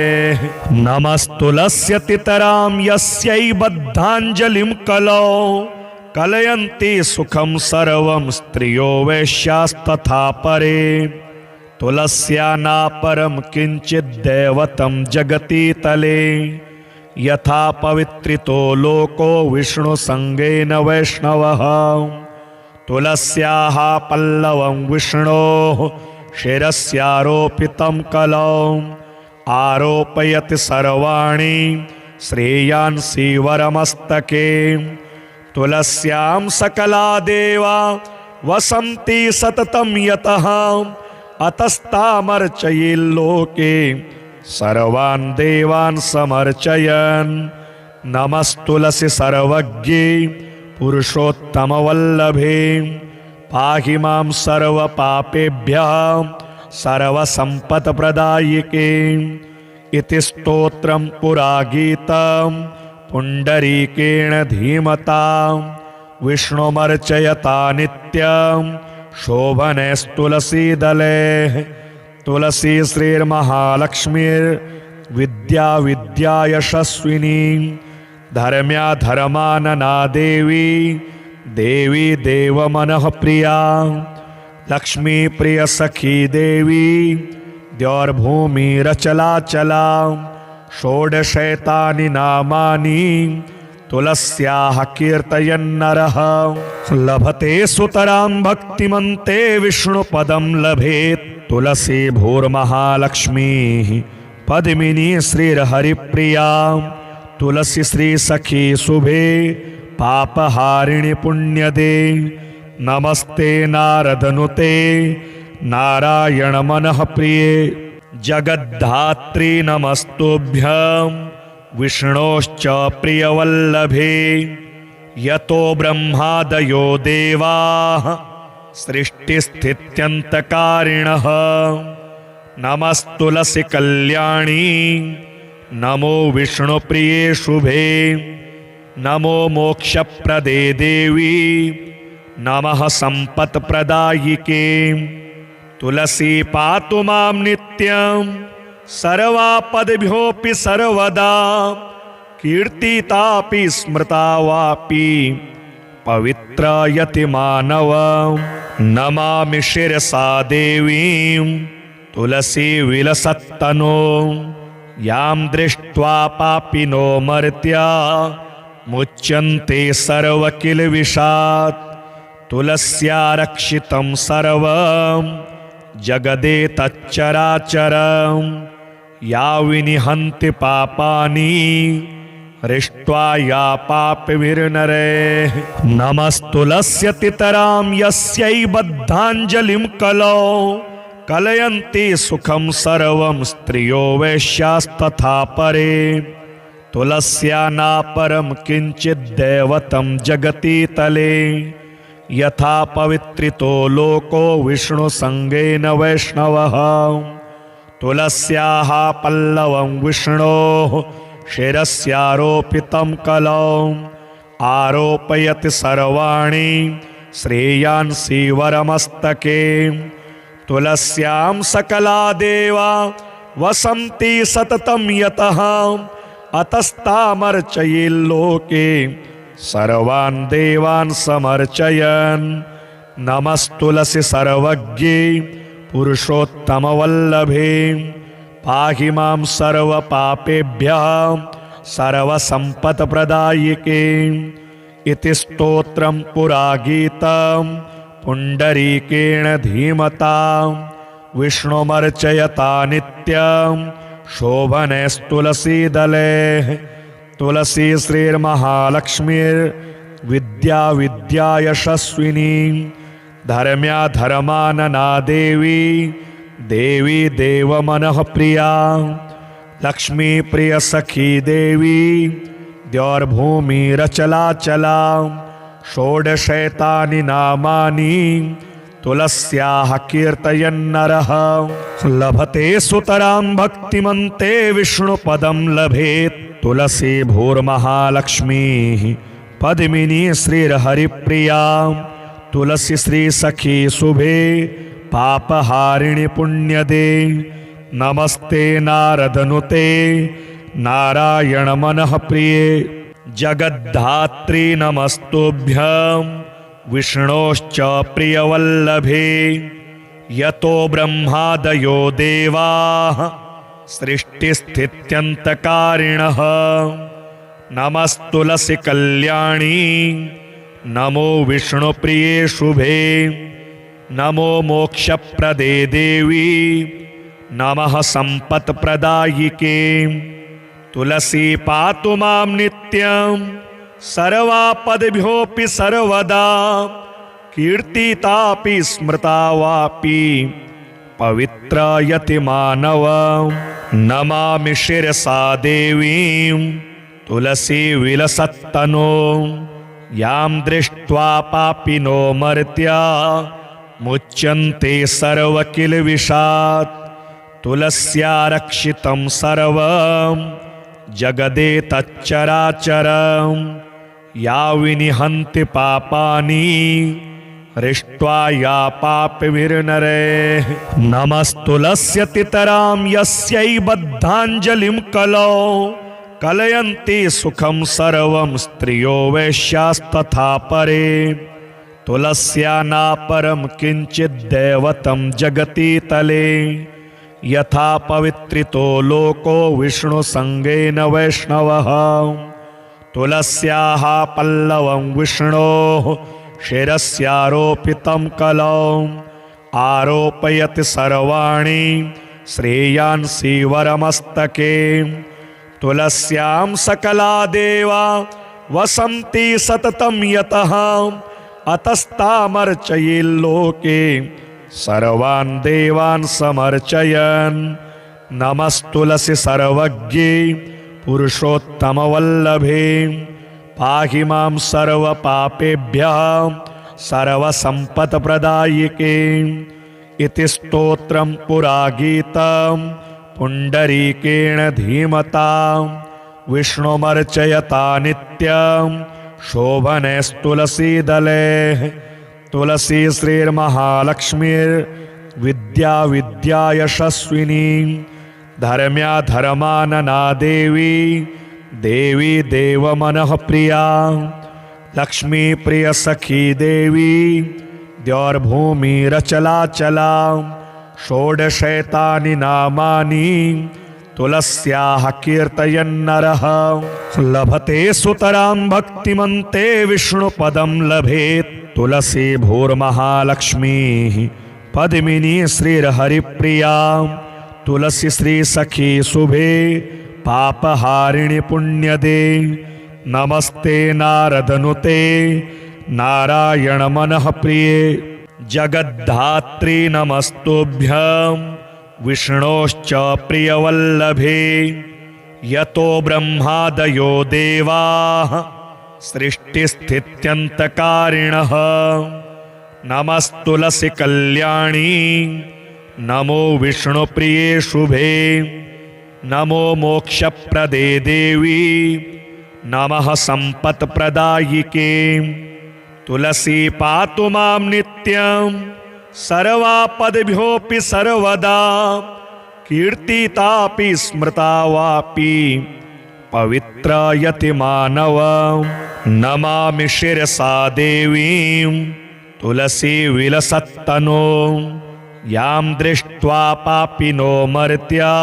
नमस्तुलस्यतितरां यस्यै बद्धाञ्जलिं कलौ कलयन्ति सुखं सर्वं स्त्रियो वैश्यास्तथा परे तुलस्या नापरं किञ्चिद्दैवतं जगति तले यथा पवित्रितो लोको विष्णुसङ्गेन वैष्णवः तुलस्याः पल्लवं विष्णोः शिरस्यारोपितं कलौ आरोपयति सर्वाणि श्रेयांसि वरमस्तके तुलस्यां सकला देवा वसन्ति सततं यतः अतस्तामर्चयेल्लोके सर्वान् देवान् समर्चयन् नमस्तुलसि सर्वज्ञे पुरुषोत्तमवल्लभे पाहि मां सर्वपापेभ्यः सर्वसम्पत्प्रदायिके इति स्तोत्रं पुरा गीतं पुण्डरीकेण धीमता विष्णुमर्चयता नित्यं शोभनैस्तुलसीदले तुलसी श्रीर्महालक्ष्मीर्विद्या विद्या यशस्विनी धर्म्या धर्मानना देवी देवी देवमनः प्रिया लक्ष्मी प्रिय सखी देवी द्यौर्भूमिरचलाचला षोडशैतानि नामानि तुलस्याः कीर्तयन्नरः लभते सुतरां भक्तिमन्ते विष्णुपदं लभेत्। तुलसी भूर्महालक्ष्मीः पद्मिनी श्रीर्हरिप्रिया तुलसी श्री सखी शुभे पापहारिणि पुण्यदे। नमस्ते नारदनुते नारायण मनः प्रिये जगद्धात्री नमस्तुभ्यं विष्णोश्च प्रियवल्लभे। यतो ब्रह्मादयो देवाः सृष्टिस्थित्यन्तकारिणः नमस्तुलसी कल्याणी नमो विष्णुप्रिये शुभे। नमो मोक्षप्रदे देवी नमः सम्पत्प्रदायिके। तुलसी पातु मां नित्यं सर्वापद्भ्योऽपि सर्वदा कीर्तितापि स्मृता वापि पवित्रयति मानव। नमामि शिरसा देवीं तुलसी विलसत्तनो यां दृष्ट्वा पापिनो मर्त्या मुच्यन्ते सर्वकिलविषात्। तुलस्या रक्षितं सर्वं जगदेतच्चराचरं या विनिहन्ति पापानि हृष्ट्वा या पापविर्नरे। नमस्तुलस्यतितरां यस्यै बद्धाञ्जलिं कलौ कलयन्ति सुखं सर्वं स्त्रियो वैश्यास्तथा परे। तुलस्या नापरं किञ्चिद्दैवतं जगति तले यथा पवित्रितो लोको विष्णुसङ्गेन वैष्णवः। तुलस्याः पल्लवं विष्णोः शिरस्यारोपितं कलौ आरोपयति सर्वाणि श्रेयांसि वरमस्तके। तुलस्यां सकला देवा वसन्ति सततं यतः अतस्तामर्चयेल्लोके सर्वान् देवान् समर्चयन्। नमस्तुलसी सर्वज्ञे पुरुषोत्तमवल्लभे पाहि मां सर्वपापेभ्यः सर्वसम्पत्प्रदायिके। इति स्तोत्रं पुरा गीतं पुण्डरीकेण धीमता विष्णुमर्चयता नित्यं शोभनैस्तुलसीदले। तुलसी श्रीर्महालक्ष्मीर्विद्या विद्या यशस्विनी धर्म्या धर्मानना देवी देवी देवमनः प्रिया लक्ष्मी प्रिय सखी देवी द्यौर्भूमिरचलाचला। षोडशैतानि नामानि तुलस्याः कीर्तयन्नरः लभते सुतरां भक्तिमन्ते विष्णुपदं लभेत्। तुलसी भूर्महालक्ष्मीः पद्मिनी श्रीर्हरिप्रिया तुलसी श्री सखी शुभे पापहारिणि पुण्यदे। नमस्ते नारदनुते नारायण मनः प्रिये जगद्धात्री नमस्तुभ्यं विष्णोश्च प्रियवल्लभे। यतो ब्रह्मादयो देवाः सृष्टिस्थित्यन्तकारिणः नमस्तुलसी कल्याणी नमो विष्णुप्रिये शुभे। नमो मोक्षप्रदे देवी नमः सम्पत्प्रदायिके। तुलसी पातु मां नित्यं सर्वापद्भ्योऽपि सर्वदा कीर्तितापि स्मृता वापि पवित्रयति मानव। नमामि शिरसा देवीं तुलसी विलसत्तनो यां दृष्ट्वा पापिनो मर्त्या मुच्यन्ते सर्वकिलविषात्। तुलस्या रक्षितं सर्वं जगदेतच्चराचरं या विनिहन्ति पापानि हृष्ट्वा या पापविर्नरे। नमस्तुलस्यतितरां यस्यै बद्धाञ्जलिं कलौ कलयन्ति सुखं सर्वं स्त्रियो वैश्यास्तथा परे। तुलस्या नापरं किञ्चिद्दैवतं जगति तले यथा पवित्रितो लोको विष्णुसङ्गेन वैष्णवः तुलस्याः पल्लवं विष्णोः शिरस्यारोपितं कलौ आरोपयति सर्वाणि श्रेयांसि वरमस्तके तुलस्यां सकला देवा वसन्ति सततं यतः अतस्तामर्चयेल्लोके सर्वान् देवान् समर्चयन् नमस्तुलसि सर्वज्ञे पुरुषोत्तमवल्लभे पाहि मां सर्वपापेभ्यः सर्वसम्पत्प्रदायिके इति स्तोत्रं पुरा गीतं पुण्डरीकेण धीमता विष्णुमर्चयता नित्यं शोभनैस्तुलसीदले तुलसी श्रीर्महालक्ष्मीर्विद्या विद्या यशस्विनी धर्म्या धर्मानना देवी देवी देवमनः प्रिया लक्ष्मी प्रिय सखी देवी द्यौर्भूमिरचलाचला षोडशैतानि नामानि तुलस्याः कीर्तयन्नरः लभते सुतरां भक्तिमन्ते विष्णुपदं लभेत् तुलसी भूर्महालक्ष्मीः पद्मिनी श्रीर्हरिप्रिया तुलसी श्री सखी शुभे पापहारिणि पुण्यदे नमस्ते नारदनुते नारायण मनः प्रिये जगद्धात्री नमस्तुभ्यं विष्णोश्च प्रियवल्लभे यतो ब्रह्मादयो देवाः सृष्टिस्थित्यन्तकारिणः नमस्तुलसी कल्याणी नमो विष्णुप्रिये शुभे नमो मोक्षप्रदे देवी नमः सम्पत्प्रदायिके तुलसी पातु मां नित्यं सर्वापद्भ्योऽपि सर्वदा कीर्तितापि स्मृता वापि पवित्रयति मानव नमामि शिरसा देवीं तुलसी विलसत्तनो यां दृष्ट्वा पापिनो मर्त्या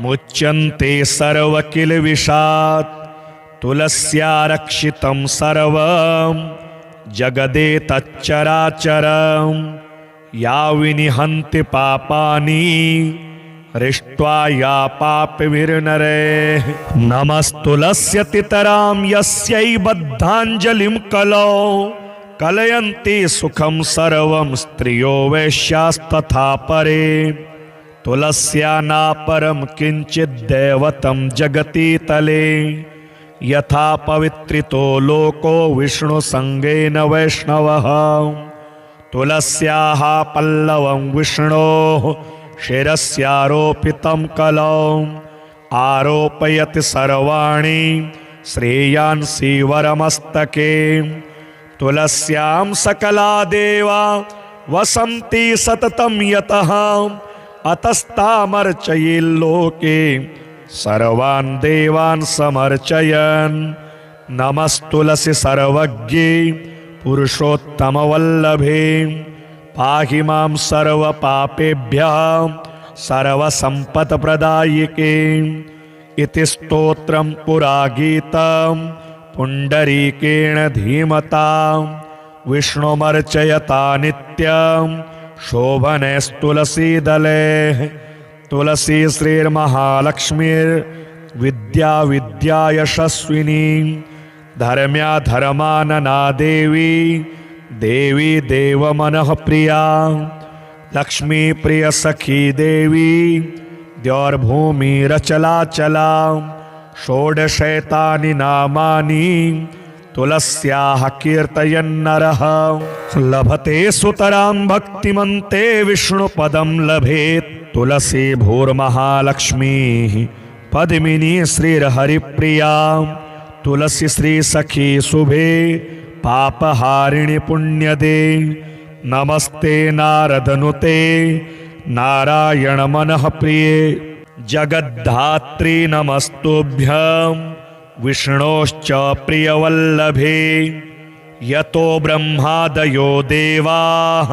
मुच्यन्ते सर्वकिलविषात् तुलस्या रक्षितं सर्वं जगदेतच्चराचरं या विनिहन्ति पापानि हृष्ट्वा या पापविर्नरे नमस्तुलस्यतितरां यस्यै बद्धाञ्जलिं कलौ कलयन्ति सुखं सर्वं स्त्रियो वैश्यास्तथा परे तुलस्या नापरं किञ्चिद्दैवतं जगति तले यथा पवित्रितो लोको विष्णुसङ्गेन वैष्णवः तुलस्याः पल्लवं विष्णोः शिरस्यारोपितं कलौ आरोपयति सर्वाणि श्रेयांसि वरमस्तके तुलस्यां सकला देवा वसन्ति सततं यतः अतस्तामर्चयेल्लोके सर्वान् देवान् समर्चयन् नमस्तुलसि सर्वज्ञे पुरुषोत्तमवल्लभे पाहि मां सर्वपापेभ्यः सर्वसम्पत्प्रदायिके इति स्तोत्रं पुरा गीतं पुण्डरीकेण धीमता विष्णुमर्चयता नित्यं शोभनैस्तुलसीदले तुलसी श्रीर्महालक्ष्मीर्विद्या विद्या यशस्विनी धर्म्या धर्मानना देवी देवी देवमनः प्रिया लक्ष्मी प्रिय सखी देवी द्यौर्भूमिरचलाचला षोडशैतानि नामानि तुलस्याः कीर्तयन्नरः लभते सुतरां भक्तिमन्ते विष्णुपदं लभेत् तुलसी भूर्महालक्ष्मीः पद्मिनी श्रीर्हरिप्रिया तुलसी श्री सखी शुभे पापहारिणि पुण्यदे नमस्ते नारदनुते नारायण मनः प्रिये जगद्धात्री नमस्तुभ्यं विष्णोश्च प्रियवल्लभे यतो ब्रह्मादयो देवाः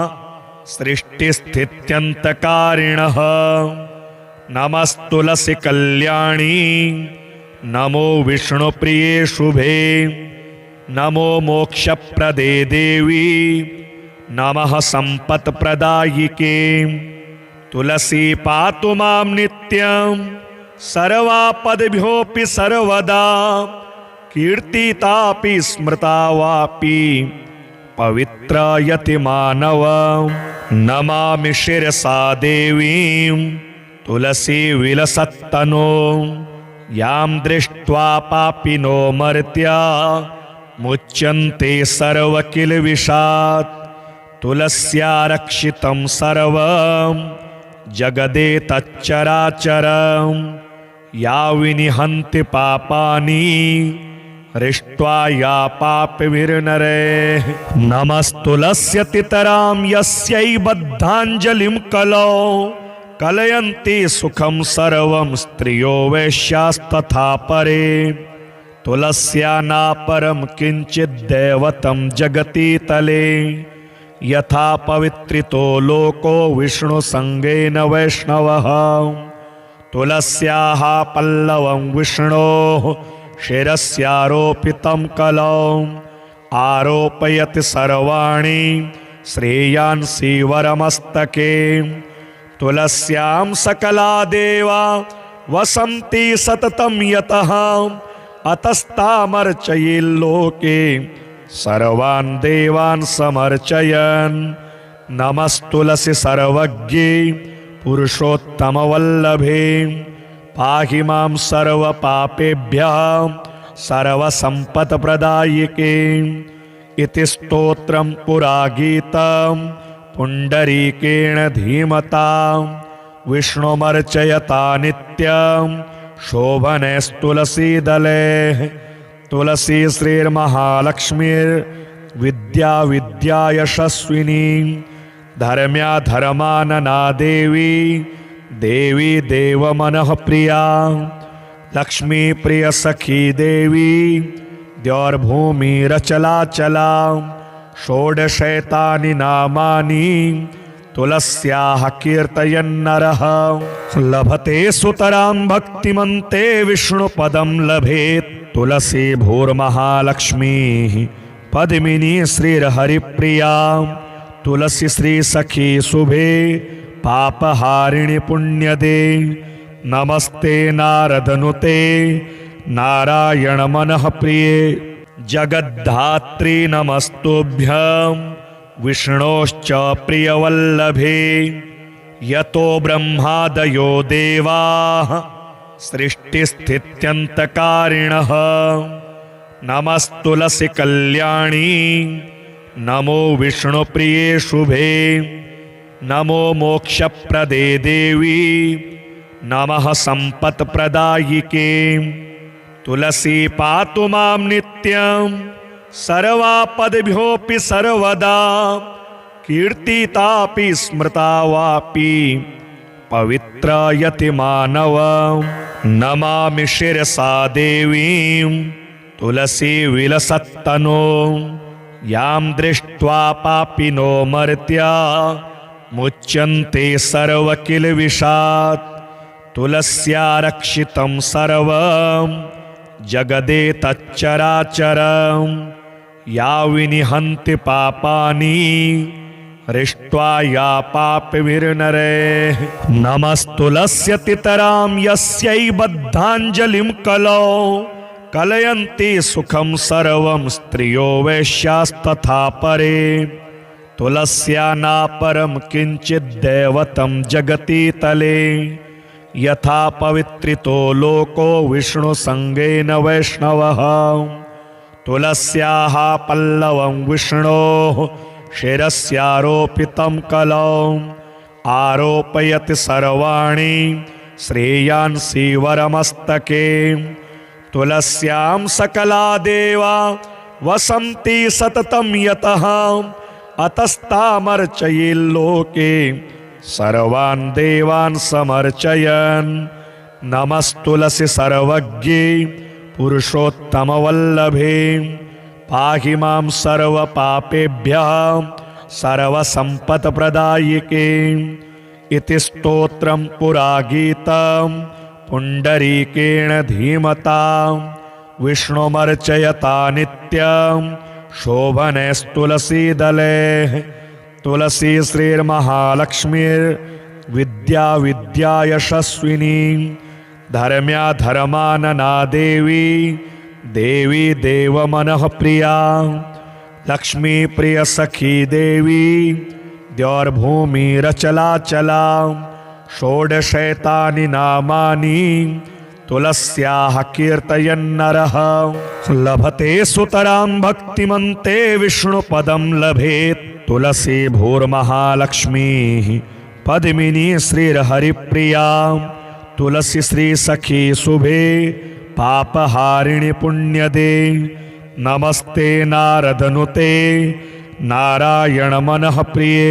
सृष्टिस्थित्यन्तकारिणः नमस्तुलसी कल्याणी नमो विष्णुप्रिये शुभे नमो मोक्षप्रदे देवी नमः सम्पत्प्रदायिके तुलसी पातु मां नित्यं सर्वापद्भ्योऽपि सर्वदा कीर्तितापि स्मृता वापि पवित्रयति मानव नमामि शिरसा देवीं तुलसी विलसत्तनो यां दृष्ट्वा पापिनो मर्त्या मुच्यन्ते सर्वकिलविषात् तुलस्या रक्षितं सर्वं जगदेतच्चराचरं या विनिहन्ति पापानि हृष्ट्वा या पापविर्नरे नमस्तुलस्यतितरां यस्यै बद्धाञ्जलिं कलौ कलयन्ति सुखं सर्वं स्त्रियो वैश्यास्तथा परे तुलस्या नापरं किञ्चिद्दैवतं जगति तले यथा पवित्रितो लोको विष्णुसङ्गेन वैष्णवः तुलस्याः पल्लवं विष्णोः शिरस्यारोपितं कलौ आरोपयति सर्वाणि श्रेयांसि वरमस्तके तुलस्यां सकला देवा वसन्ति सततं यतः अतस्तामर्चयेल्लोके सर्वान् देवान् समर्चयन् नमस्तुलसी सर्वज्ञे पुरुषोत्तमवल्लभे पाहि मां सर्वपापेभ्यः सर्वसम्पत्प्रदायिके इति स्तोत्रं पुरा गीतं पुण्डरीकेण धीमता विष्णुमर्चयता नित्यं शोभनैस्तुलसीदले तुलसी श्रीर्महालक्ष्मीर्विद्या विद्या यशस्विनी धर्म्या धर्मानना देवी देवी देवमनः प्रिया लक्ष्मी प्रिय सखी देवी द्यौर्भूमिरचलाचला षोडशैतानि नामानि तुलस्याः कीर्तयन्नरः लभते सुतरां भक्तिमन्ते विष्णुपदं लभेत् तुलसी भूर्महालक्ष्मीः पद्मिनी श्रीर्हरिप्रिया तुलसी श्री सखी शुभे पापहारिणि पुण्यदे नमस्ते नारदनुते नारायण मनः प्रिये जगद्धात्री नमस्तुभ्यं विष्णोश्च प्रियवल्लभे यतो ब्रह्मादयो देवाः सृष्टिस्थित्यन्तकारिणः नमस्तुलसी कल्याणी नमो विष्णुप्रिये शुभे नमो मोक्षप्रदे देवी नमः सम्पत्प्रदायिके तुलसी पातु मां नित्यं सर्वापद्भ्योऽपि सर्वदा कीर्तितापि स्मृता वापि पवित्रयति मानव नमामि शिरसा देवीं तुलसी विलसत्तनो यां दृष्ट्वा पापिनो मर्त्या मुच्यन्ते सर्वकिलविषात् तुलस्या रक्षितं सर्वं जगदेतच्चराचरं या विनिहन्ति पापानि हृष्ट्वा या पापविर्नरे नमस्तुलस्यतितरां यस्यै बद्धाञ्जलिं कलौ कलयन्ति सुखं सर्वं स्त्रियो वैश्यास्तथा परे तुलस्या नापरं किञ्चिद्दैवतं जगति तले यथा पवित्रितो लोको विष्णुसङ्गेन वैष्णवः तुलस्याः पल्लवं विष्णोः शिरस्यारोपितं कलौ आरोपयति सर्वाणि श्रेयांसि वरमस्तके तुलस्यां सकला देवा वसन्ति सततं यतः अतस्तामर्चयेल्लोके सर्वान् देवान् समर्चयन् नमस्तुलसी सर्वज्ञे पुरुषोत्तमवल्लभे पाहि मां सर्वपापेभ्यः सर्वसम्पत्प्रदायिके इति स्तोत्रं पुरा गीतं पुण्डरीकेण धीमता विष्णुमर्चयता नित्यं शोभनैस्तुलसीदलैः तुलसी श्रीर्महालक्ष्मीर्विद्या विद्या यशस्विनी धर्म्या धर्मानना देवी देवी देवमनः प्रिया लक्ष्मी प्रिय सखी देवी द्यौर्भूमिरचलाचला षोडशैतानि नामानि तुलस्याः कीर्तयन्नरः लभते सुतरां भक्तिमन्ते विष्णुपदं लभेत् तुलसी भूर्महालक्ष्मीः पद्मिनी श्रीर्हरिप्रिया तुलसी श्री सखी शुभे पापहारिणि पुण्यदे नमस्ते नारदनुते नारायण मनः प्रिये